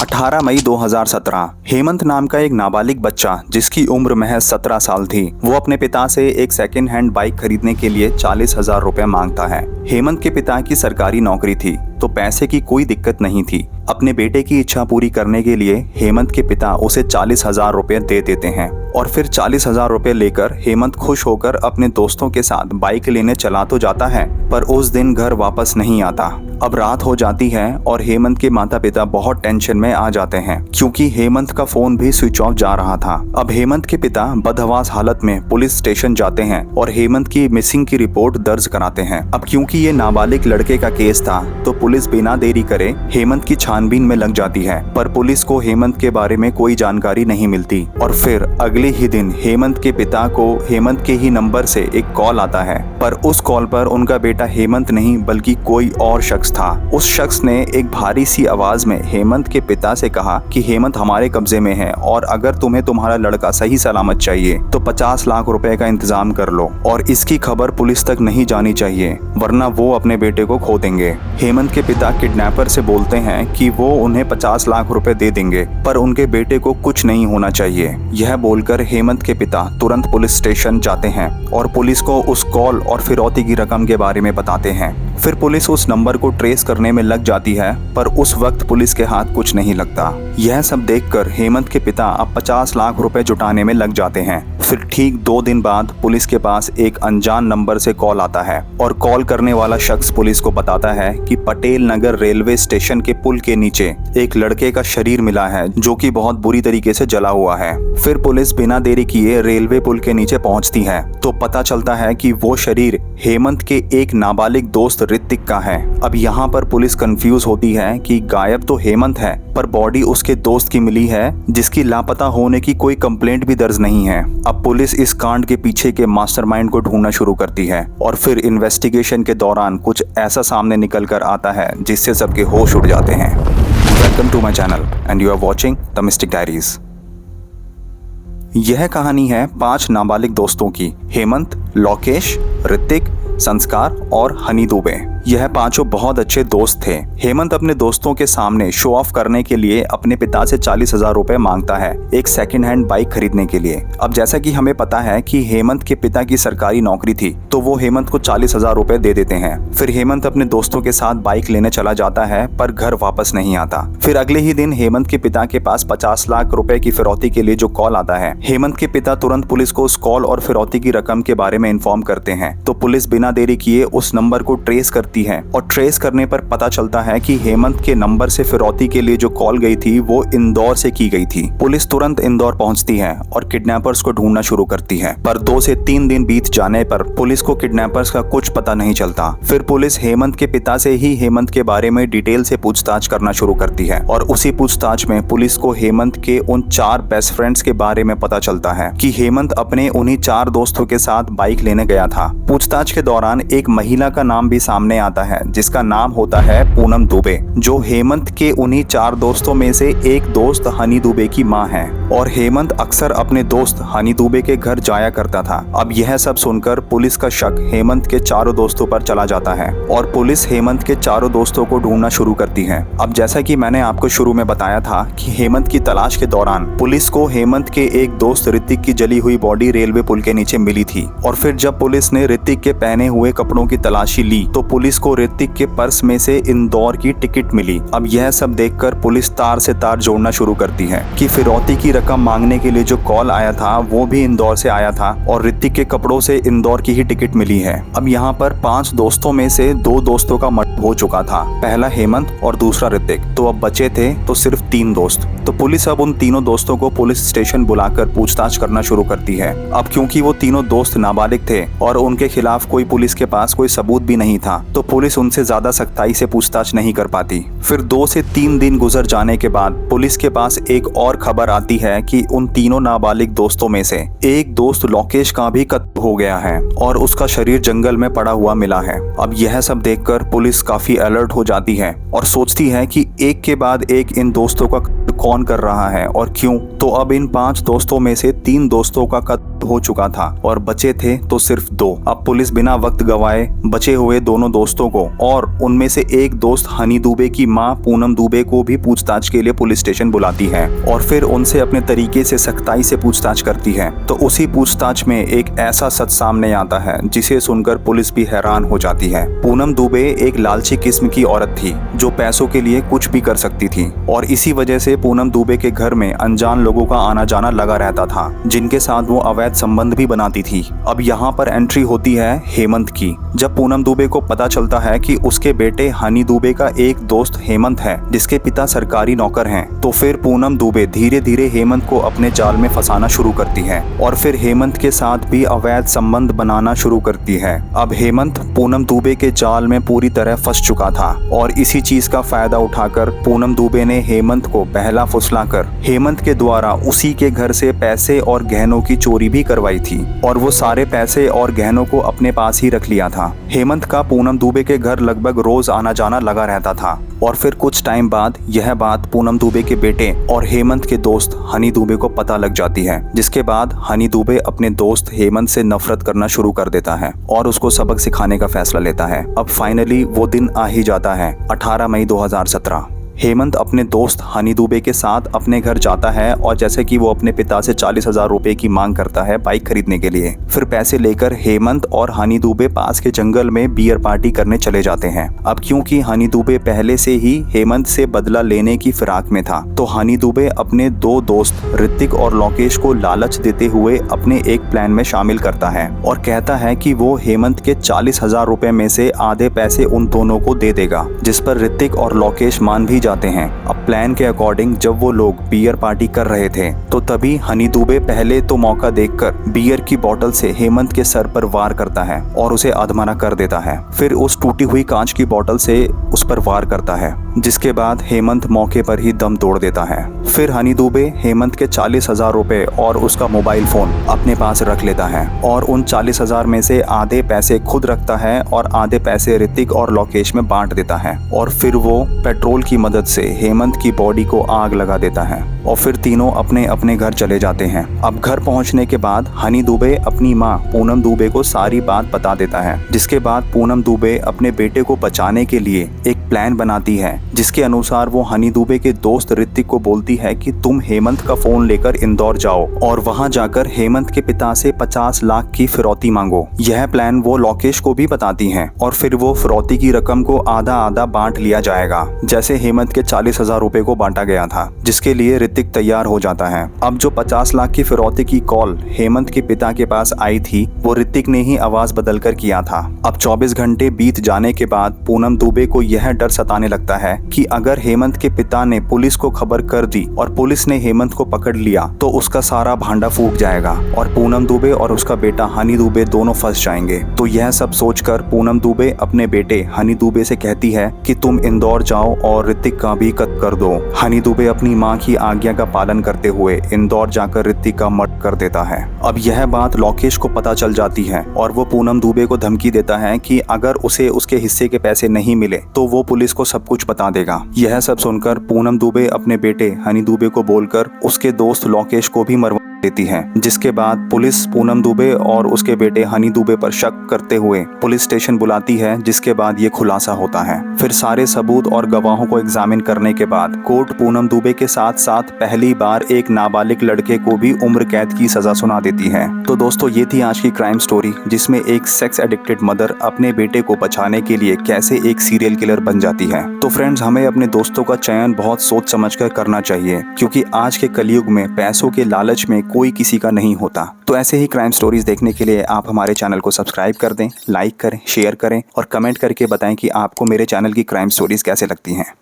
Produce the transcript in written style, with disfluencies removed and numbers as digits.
18 मई 2017 हेमंत नाम का एक नाबालिग बच्चा जिसकी उम्र महज 17 साल थी, वो अपने पिता से एक सेकेंड हैंड बाइक खरीदने के लिए 40,000 रुपए मांगता है। हेमंत के पिता की सरकारी नौकरी थी तो पैसे की कोई दिक्कत नहीं थी। अपने बेटे की इच्छा पूरी करने के लिए हेमंत के पिता उसे 40,000 रुपए दे देते हैं और फिर 40,000 रुपए लेकर हेमंत खुश होकर अपने दोस्तों के साथ बाइक लेने चला तो जाता है, पर उस दिन घर वापस नहीं आता। अब रात हो जाती है और हेमंत के माता पिता बहुत टेंशन में आ जाते हैं क्योंकि हेमंत का फोन भी स्विच ऑफ जा रहा था। अब हेमंत के पिता बदहवास हालत में पुलिस स्टेशन जाते हैं और हेमंत की मिसिंग की रिपोर्ट दर्ज कराते हैं। अब क्योंकि ये नाबालिग लड़के का केस था तो पुलिस बिना देरी करे हेमंत की छानबीन में लग जाती है, पर पुलिस को हेमंत के बारे में कोई जानकारी नहीं मिलती। और फिर अगले ही दिन हेमंत के पिता को हेमंत के ही नंबर से एक कॉल आता है, पर उस कॉल पर उनका बेटा हेमंत नहीं बल्कि कोई और शख्स था। उस शख्स ने एक भारी सी आवाज में हेमंत के पिता से कहा कि हेमंत हमारे कब्जे में है और अगर तुम्हें तुम्हारा लड़का सही सलामत चाहिए तो 50 लाख रुपए का इंतजाम कर लो और इसकी खबर पुलिस तक नहीं जानी चाहिए वरना वो अपने बेटे को खो देंगे। हेमंत के पिता किडनैपर से बोलते हैं कि वो उन्हें 50 लाख रुपए दे देंगे पर उनके बेटे को कुछ नहीं होना चाहिए। यह बोलकर हेमंत के पिता तुरंत पुलिस स्टेशन जाते हैं और पुलिस को उस कॉल और फिरौती की रकम के बारे में बताते हैं। फिर पुलिस उस नंबर को ट्रेस करने में लग जाती है पर उस वक्त पुलिस के हाथ कुछ नहीं लगता। यह सब देखकर हेमंत के पिता अब 50 लाख रुपए जुटाने में लग जाते हैं। फिर ठीक 2 दिन बाद पुलिस के पास एक अनजान नंबर से कॉल आता है और कॉल करने वाला शख्स पुलिस को बताता है कि पटेल नगर रेलवे स्टेशन के पुल के नीचे एक लड़के का शरीर मिला है जो कि बहुत बुरी तरीके से जला हुआ है। फिर पुलिस बिना देरी किए रेलवे पुल के नीचे पहुंचती है तो पता चलता है कि वो शरीर हेमंत के एक नाबालिग दोस्त ऋतिक का है। अब यहाँ पर पुलिस कंफ्यूज होती है कि गायब तो हेमंत है पर बॉडी उसके दोस्त की मिली है जिसकी लापता होने की कोई कंप्लेंट भी दर्ज नहीं है। अब पुलिस इस कांड के पीछे के मास्टरमाइंड को ढूंढना शुरू करती है और फिर इन्वेस्टिगेशन के दौरान कुछ ऐसा सामने निकल कर आता है जिससे सबके होश उड़ जाते हैं। Welcome to my channel and you are watching the mystic diaries. यह कहानी है 5 नाबालिग दोस्तों की, हेमंत, लोकेश, ऋतिक, संस्कार और हनी दुबे। यह पांचों बहुत अच्छे दोस्त थे। हेमंत अपने दोस्तों के सामने शो ऑफ करने के लिए अपने पिता से 40,000 रुपए मांगता है एक सेकंड हैंड बाइक खरीदने के लिए। अब जैसा कि हमें पता है कि हेमंत के पिता की सरकारी नौकरी थी तो वो हेमंत को 40,000 रुपए दे देते हैं। फिर हेमंत अपने दोस्तों के साथ बाइक लेने चला जाता है पर घर वापस नहीं आता। फिर अगले ही दिन हेमंत के पिता के पास 50 लाख रुपए की फिरौती के लिए जो कॉल आता है, हेमंत के पिता तुरंत पुलिस को उस कॉल और फिरौती की रकम के बारे में इन्फॉर्म करते हैं तो पुलिस बिना देरी किए उस नंबर को ट्रेस करती है और ट्रेस करने पर पता चलता है कि हेमंत के नंबर से फिरौती के लिए जो कॉल गई थी वो इंदौर से की गई थी। पुलिस तुरंत इंदौर पहुंचती है और किडनैपर्स को ढूंढना शुरू करती है पर 2 से 3 दिन बीत जाने पर पुलिस को किडनैपर्स का कुछ पता नहीं चलता। फिर पुलिस हेमंत के पिता से ही हेमंत के बारे में डिटेल से पूछताछ करना शुरू करती है और उसी पूछताछ में पुलिस को हेमंत के उन 4 बेस्ट फ्रेंड्स के बारे में पता चलता है कि हेमंत अपने उन्हीं 4 दोस्तों के साथ बाइक लेने गया था। पूछताछ के दौरान एक महिला का नाम भी सामने आता है जिसका नाम होता है पूनम दुबे, जो हेमंत के उन्हीं 4 दोस्तों में से एक दोस्त हनी दुबे की मां है और हेमंत अक्सर अपने दोस्त हनी दुबे के घर जाया करता था। अब यह सब सुनकर पुलिस का शक हेमंत के 4 दोस्तों पर चला जाता है और पुलिस हेमंत के 4 दोस्तों को ढूंढना शुरू करती है। अब जैसा कि मैंने आपको शुरू में बताया था कि हेमंत की तलाश के दौरान पुलिस को हेमंत के एक दोस्त ऋतिक की जली हुई बॉडी रेलवे पुल के नीचे मिली थी और फिर जब पुलिस ने ऋतिक के पहने हुए कपड़ों की तलाशी ली तो पुलिस को ऋतिक के पर्स में से इंदौर की टिकट मिली। अब यह सब देखकर पुलिस तार से तार जोड़ना शुरू करती है कि फिरौती की रकम मांगने के लिए जो कॉल आया था वो भी इंदौर से आया था और ऋतिक के कपड़ों से इंदौर की ही टिकट मिली है। अब यहाँ पर 5 दोस्तों में से 2 दोस्तों का मर्डर हो चुका था, पहला हेमंत और दूसरा ऋतिक, तो अब बचे थे तो सिर्फ 3 दोस्त। तो पुलिस अब उन तीनों दोस्तों को पुलिस स्टेशन बुलाकर पूछताछ करना शुरू करती है। अब क्योंकि वो तीनों दोस्त नाबालिग थे और उनके खिलाफ कोई पुलिस के पास कोई सबूत भी नहीं था तो पुलिस उनसे ज्यादा सख्ताई से पूछताछ नहीं कर पाती। फिर 2 से 3 दिन गुजर जाने के बाद पुलिस के पास एक और खबर आती है कि उन तीनों नाबालिग दोस्तों में से एक दोस्त लोकेश का भी कत्ल हो गया है और उसका शरीर जंगल में पड़ा हुआ मिला है। अब यह सब देखकर पुलिस काफी अलर्ट हो जाती है और सोचती है कि एक के बाद एक इन दोस्तों का कौन कर रहा है और क्यों। तो अब इन 5 दोस्तों में से 3 दोस्तों का कत्ल हो चुका था और बचे थे तो सिर्फ 2। अब पुलिस बिना वक्त गवाए बचे हुए दोनों दोस्तों को और उनमें से एक दोस्त हनी दुबे की मां पूनम दुबे को भी पूछताछ के लिए पुलिस स्टेशन बुलाती है और फिर उनसे अपने तरीके से सख्ताई से पूछताछ करती है। तो उसी पूछताछ में एक ऐसा सच सामने आता है जिसे सुनकर पुलिस भी हैरान हो जाती है। पूनम दुबे एक लालची किस्म की औरत थी जो पैसों के लिए कुछ भी कर सकती थी और इसी वजह से पूनम दुबे के घर में अनजान लोगों का आना जाना लगा रहता था जिनके साथ वो अवैध संबंध भी बनाती थी। अब यहाँ पर एंट्री होती है हेमंत की। जब पूनम दुबे को पता चलता है कि उसके बेटे हनी दुबे का एक दोस्त हेमंत है जिसके पिता सरकारी नौकर हैं, तो फिर पूनम दुबे धीरे धीरे हेमंत को अपने जाल में फंसाना शुरू करती है और फिर हेमंत के साथ भी अवैध संबंध बनाना शुरू करती है। अब हेमंत पूनम दुबे के जाल में पूरी तरह फंस चुका था और इसी चीज का फायदा उठाकर पूनम दुबे ने हेमंत को बहला फुसलाकर हेमंत के द्वारा उसी के घर से पैसे और गहनों की चोरी भी करवाई थी और वो सारे पैसे और गहनों को अपने पास ही रख लिया था। हेमंत का पूनम दुबे के घर लगभग रोज आना जाना लगा रहता था और फिर कुछ टाइम बाद यह बात पूनम दुबे के बेटे और हेमंत के दोस्त हनी दुबे को पता लग जाती है, जिसके बाद हनी दुबे अपने दोस्त हेमंत से नफरत करना शुरू कर देता है और उसको सबक सिखाने का फैसला लेता है। अब फाइनली वो दिन आ ही जाता है 18 मई 2017। हेमंत अपने दोस्त हनी दुबे के साथ अपने घर जाता है और जैसे कि वो अपने पिता से 40,000 रुपए की मांग करता है बाइक खरीदने के लिए। फिर पैसे लेकर हेमंत और हनी दुबे पास के जंगल में बियर पार्टी करने चले जाते हैं। अब क्योंकि हनी दुबे पहले से ही हेमंत से बदला लेने की फिराक में था, तो हनी दुबे अपने 2 दोस्त ऋतिक और लोकेश को लालच देते हुए अपने एक प्लान में शामिल करता है और कहता है कि वो हेमंत के 40,000 रुपए में से आधे पैसे उन दोनों को दे देगा, जिस पर ऋतिक और लोकेश मान भी जाते हैं। अब प्लान के अकॉर्डिंग जब वो लोग बियर पार्टी कर रहे थे तो तभी हनी दुबे पहले तो मौका देखकर बियर की बोतल से हेमंत के सर पर वार करता है और उसे अधमरा कर देता है। फिर उस टूटी हुई कांच की बोतल से उस पर वार करता है, जिसके बाद हेमंत मौके पर ही दम तोड़ देता है। फिर हनी दुबे हेमंत के 40,000 रुपए और उसका मोबाइल फोन अपने पास रख लेता है और उन 40,000 में से आधे पैसे खुद रखता है और आधे पैसे ऋतिक और लोकेश में बांट देता है और फिर वो पेट्रोल की मदद से हेमंत की बॉडी को आग लगा देता है और फिर तीनों अपने अपने घर चले जाते हैं। अब घर पहुंचने के बाद हनी दुबे अपनी मां पूनम दुबे को सारी बात बता देता है, जिसके बाद पूनम दुबे अपने बेटे को बचाने के लिए एक प्लान बनाती है, जिसके अनुसार वो हनी दुबे के दोस्त ऋतिक को बोलती है कि तुम हेमंत का फोन लेकर इंदौर जाओ और वहां जाकर हेमंत के पिता से 50 लाख की फिरौती मांगो। यह प्लान वो लोकेश को भी बताती हैं और फिर वो फिरौती की रकम को आधा आधा बांट लिया जाएगा, जैसे हेमंत के 40,000 रुपए को बांटा गया था, जिसके लिए ऋतिक तैयार हो जाता है। अब जो 50 लाख की फिरौती की कॉल हेमंत के पिता के पास आई थी वो ऋतिक ने ही आवाज बदलकर किया था। अब 24 घंटे बीत जाने के बाद पूनम दुबे को यह डर सताने लगता है कि अगर हेमंत के पिता ने पुलिस को खबर कर दी और पुलिस ने हेमंत को पकड़ लिया तो उसका सारा भांडा फूट जाएगा और पूनम दुबे और उसका बेटा हनी दुबे दोनों फंस जाएंगे। तो यह सब सोचकर पूनम दुबे अपने बेटे हनी दुबे से कहती है कि तुम इंदौर जाओ और ऋतिक का भी कत्ल कर दो। हनी दुबे अपनी मां की आज्ञा का पालन करते हुए इंदौर जाकर ऋतिक का मर्डर कर देता है। अब यह बात लोकेश को पता चल जाती है और वो पूनम दुबे को धमकी देता है कि अगर उसे उसके हिस्से के पैसे नहीं मिले तो वो पुलिस को सब कुछ बता देगा। यह सब सुनकर पूनम दुबे अपने बेटे हनी दुबे को बोलकर उसके दोस्त लोकेश को भी मरवा देती है, जिसके बाद पुलिस पूनम दुबे और उसके बेटे हनी दुबे पर शक करते हुए पुलिस स्टेशन बुलाती है, जिसके बाद ये खुलासा होता है। फिर सारे सबूत और गवाहों को एग्जामिन करने के बाद कोर्ट पूनम दुबे के साथ साथ पहली बार एक नाबालिग लड़के को भी उम्र कैद की सजा सुना देती है। तो दोस्तों ये थी आज की क्राइम स्टोरी, जिसमें एक सेक्स एडिक्टेड मदर अपने बेटे को बचाने के लिए कैसे एक सीरियल किलर बन जाती है। तो फ्रेंड्स, हमें अपने दोस्तों का चयन बहुत सोच समझ कर करना चाहिए, क्योंकि आज के कलयुग में पैसों के लालच में कोई किसी का नहीं होता। तो ऐसे ही क्राइम स्टोरीज देखने के लिए आप हमारे चैनल को सब्सक्राइब कर दें, लाइक करें, शेयर करें और कमेंट करके बताएं कि आपको मेरे चैनल की क्राइम स्टोरीज कैसे लगती हैं।